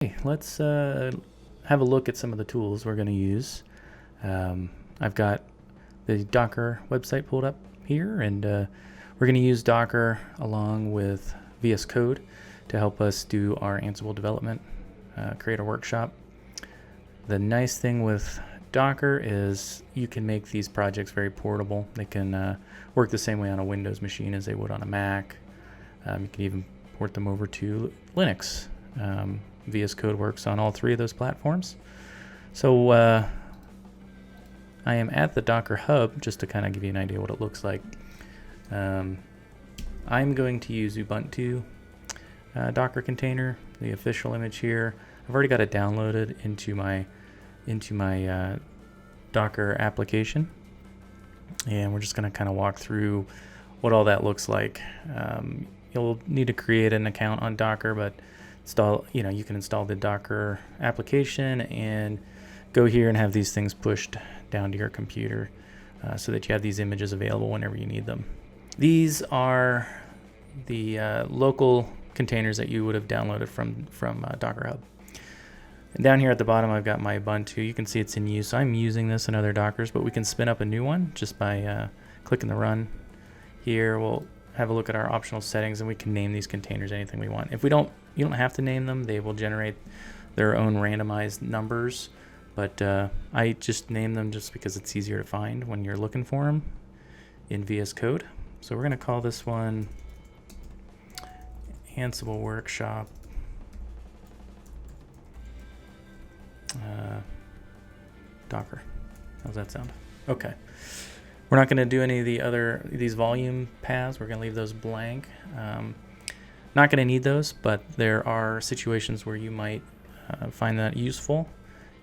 Okay, let's have a look at some of the tools we're going to use. I've got the Docker website pulled up here, and we're going to use Docker along with VSCode to help us do our Ansible development, create a workshop. The nice thing with Docker is you can make these projects very portable. They can work the same way on a Windows machine as they would on a Mac. You can even port them over to Linux. VSCode works on all three of those platforms. So I am at the Docker Hub just to kind of give you an idea what it looks like. I'm going to use Ubuntu Docker container, the official image here. I've already got it downloaded into my Docker application, and we're just going to kind of walk through what all that looks like. You'll need to create an account on Docker, but you can install the Docker application and go here and have these things pushed down to your computer so that you have these images available whenever you need them. These are the local containers that you would have downloaded from Docker Hub. And down here at the bottom, I've got my Ubuntu. You can see it's in use. I'm using this in other Dockers, but we can spin up a new one just by clicking the run. Here, we'll have a look at our optional settings, and we can name these containers anything we want. If we don't, you don't have to name them. They will generate their own randomized numbers, but I just name them just because it's easier to find when you're looking for them in VS Code. So we're going to call this one Ansible Workshop Docker. How's that sound? Okay. We're not going to do any of these volume paths. We're going to leave those blank. Not going to need those, but there are situations where you might find that useful.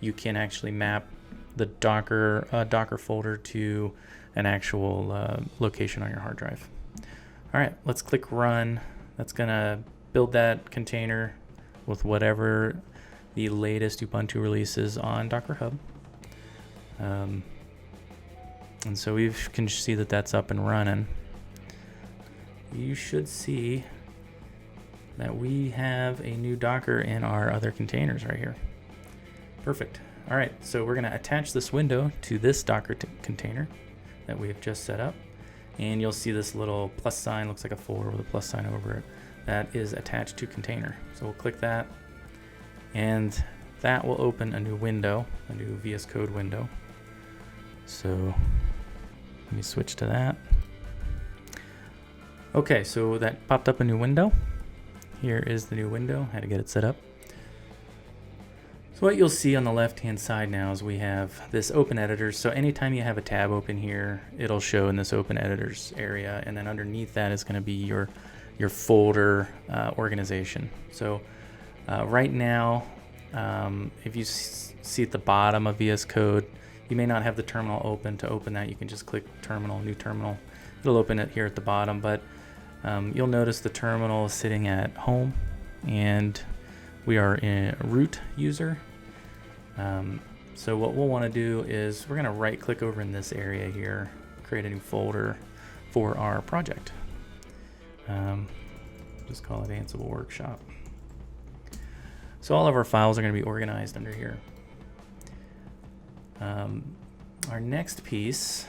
You can actually map the Docker folder to an actual location on your hard drive. All right, let's click run. That's going to build that container with whatever the latest Ubuntu release is on Docker Hub. And so we can see that that's up and running. You should see that we have a new Docker in our other containers right here. Perfect. All right, so we're going to attach this window to this Docker container that we have just set up. And you'll see this little plus sign, looks like a folder with a plus sign over it. That is attached to container. So we'll click that, and that will open a new window, a new VS Code window. So let me switch to that. Okay, so that popped up a new window. Here is the new window. Had to get it set up. So what you'll see on the left-hand side now is we have this open editor. So anytime you have a tab open here, it'll show in this open editors area, and then underneath that is going to be your folder organization. So right now, if you see at the bottom of VS Code, you may not have the terminal open. To open that, you can just click terminal, new terminal. It'll open it here at the bottom, but you'll notice the terminal is sitting at home, and we are in root user. So what we'll want to do is we're going to right click over in this area here, create a new folder for our project. Just call it Ansible Workshop. So all of our files are going to be organized under here. Our next piece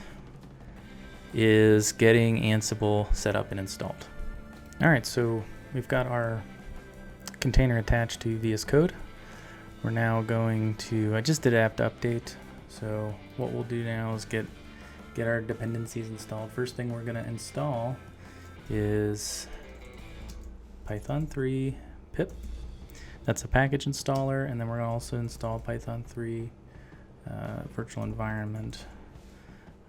is getting Ansible set up and installed. All right, so we've got our container attached to VS Code. We're now going to, I just did apt update. So what we'll do now is get our dependencies installed. First thing we're going to install is Python 3 PIP. That's a package installer, and then we're going to also install Python 3 virtual environment,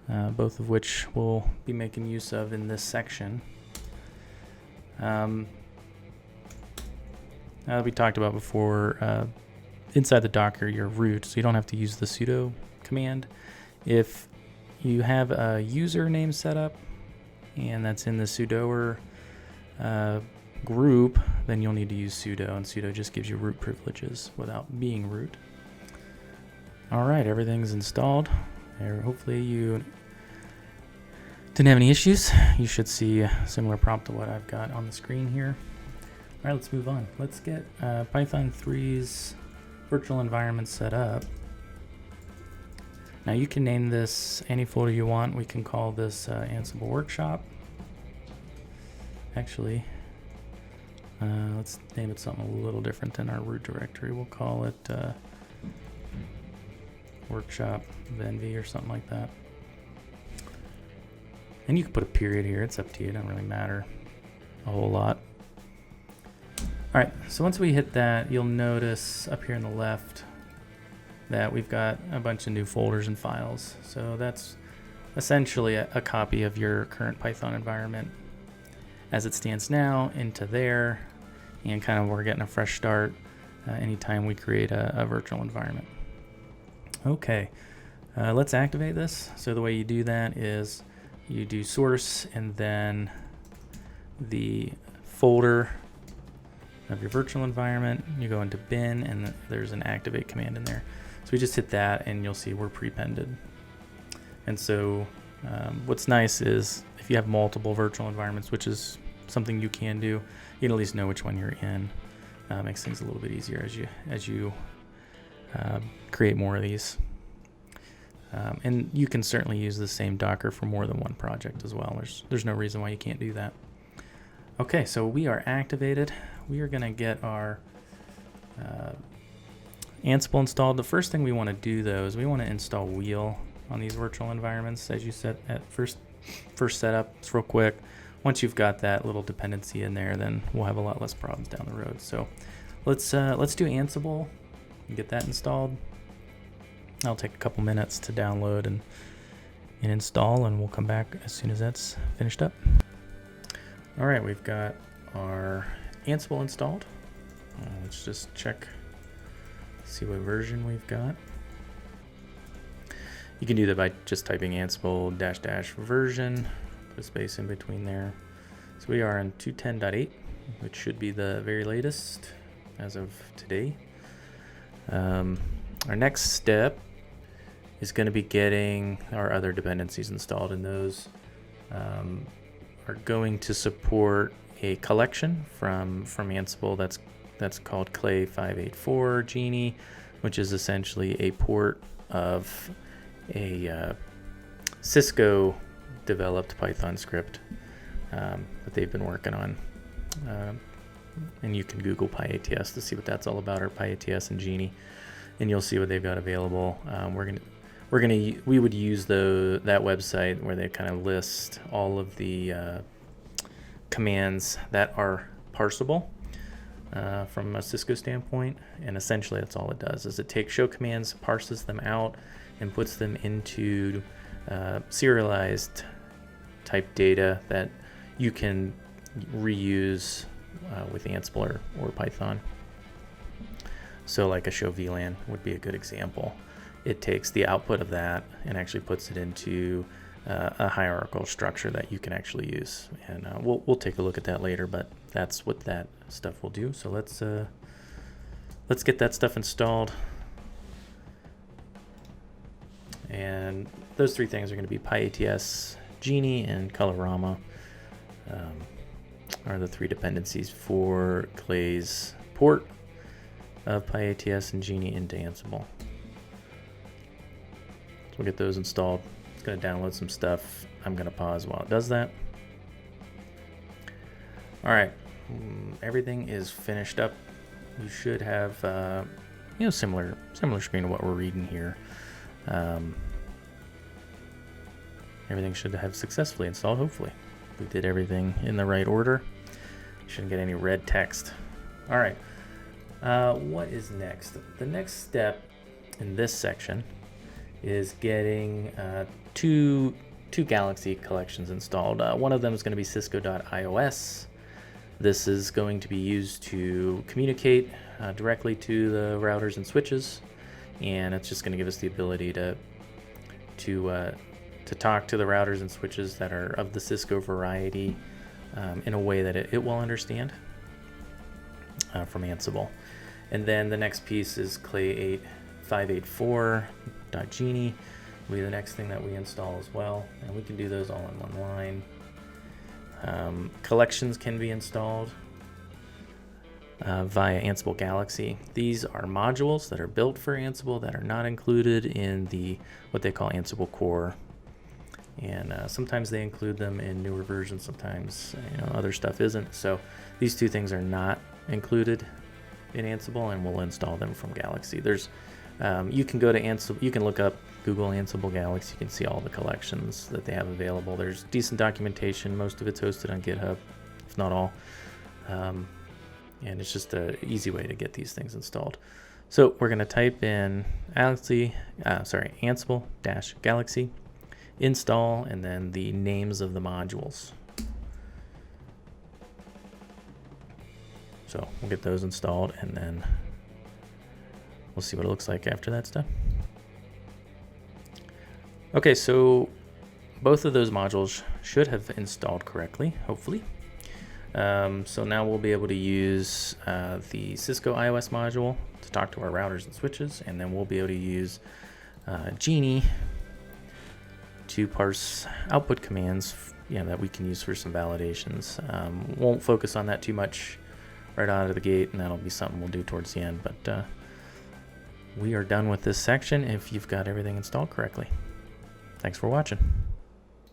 both of which we'll be making use of in this section. We talked about before, inside the Docker, your root, so you don't have to use the sudo command. If you have a username set up, and that's in the sudoer group, then you'll need to use sudo, and sudo just gives you root privileges without being root. All right, everything's installed. Hopefully you didn't have any issues. You should see a similar prompt to what I've got on the screen here. All right, let's move on. Let's get Python 3's virtual environment set up. Now you can name this any folder you want. We can call this Ansible Workshop. Actually, let's name it something a little different than our root directory. We'll call it Workshop venv or something like that. And you can put a period here. It's up to you. It doesn't really matter a whole lot. All right, so once we hit that, you'll notice up here on the left that we've got a bunch of new folders and files. So that's essentially a copy of your current Python environment as it stands now into there, and kind of we're getting a fresh start anytime we create a virtual environment. Okay, let's activate this. So the way you do that is you do source and then the folder of your virtual environment. You go into bin and there's an activate command in there. So we just hit that and you'll see we're prepended. And so what's nice is if you have multiple virtual environments, which is something you can do, you can at least know which one you're in. Makes things a little bit easier as you create more of these. And you can certainly use the same Docker for more than one project as well. There's no reason why you can't do that. Okay, so we are activated. We are going to get our Ansible installed. The first thing we want to do though is we want to install wheel on these virtual environments as you set at first setup. It's real quick. Once you've got that little dependency in there, then we'll have a lot less problems down the road. So let's do Ansible and get that installed. I'll take a couple minutes to download and install, and we'll come back as soon as that's finished up. All right, we've got our Ansible installed. Let's just check, see what version we've got. You can do that by just typing Ansible -- version, put a space in between there. So we are in 2.10.8, which should be the very latest as of today. Our next step is going to be getting our other dependencies installed, and those are going to support a collection from Ansible that's called Clay 584 Genie, which is essentially a port of a Cisco developed Python script that they've been working on. And you can Google PyATS to see what that's all about, or PyATS and Genie, and you'll see what they've got available. We would use that website where they kind of list all of the commands that are parsable from a Cisco standpoint, and essentially that's all it does is it takes show commands, parses them out, and puts them into serialized type data that you can reuse with Ansible or Python. So like a show VLAN would be a good example. It takes the output of that and actually puts it into a hierarchical structure that you can actually use. And we'll take a look at that later, but that's what that stuff will do. So let's get that stuff installed. And those three things are going to be PyATS, Genie, and Colorama are the three dependencies for Clay's port of PyATS and Genie into Ansible. So we'll get those installed. It's going to download some stuff. I'm going to pause while it does that. All right, everything is finished up. You should have similar screen to what we're reading here. Everything should have successfully installed, hopefully. We did everything in the right order. Shouldn't get any red text. All right, what is next? The next step in this section is getting two Galaxy collections installed. One of them is going to be Cisco.ios. This is going to be used to communicate directly to the routers and switches, and it's just going to give us the ability to talk to the routers and switches that are of the Cisco variety in a way that it will understand from Ansible. And then the next piece is Clay 584.Genie will be the next thing that we install as well, and we can do those all in one line. Collections can be installed. via Ansible Galaxy. These are modules that are built for Ansible that are not included in the what they call Ansible Core. And sometimes they include them in newer versions, sometimes other stuff isn't. So these two things are not included in Ansible, and we'll install them from Galaxy. There's you can go to Ansible, you can look up Google Ansible Galaxy, you can see all the collections that they have available. There's decent documentation, most of it's hosted on GitHub, if not all. And it's just an easy way to get these things installed. So we're going to type in Ansible-Galaxy, install, and then the names of the modules. So we'll get those installed, and then we'll see what it looks like after that's done. Okay, so both of those modules should have installed correctly, hopefully. So now we'll be able to use the Cisco iOS module to talk to our routers and switches, and then we'll be able to use Genie to parse output commands that we can use for some validations. Won't focus on that too much right out of the gate, and that'll be something we'll do towards the end, but we are done with this section if you've got everything installed correctly. Thanks for watching.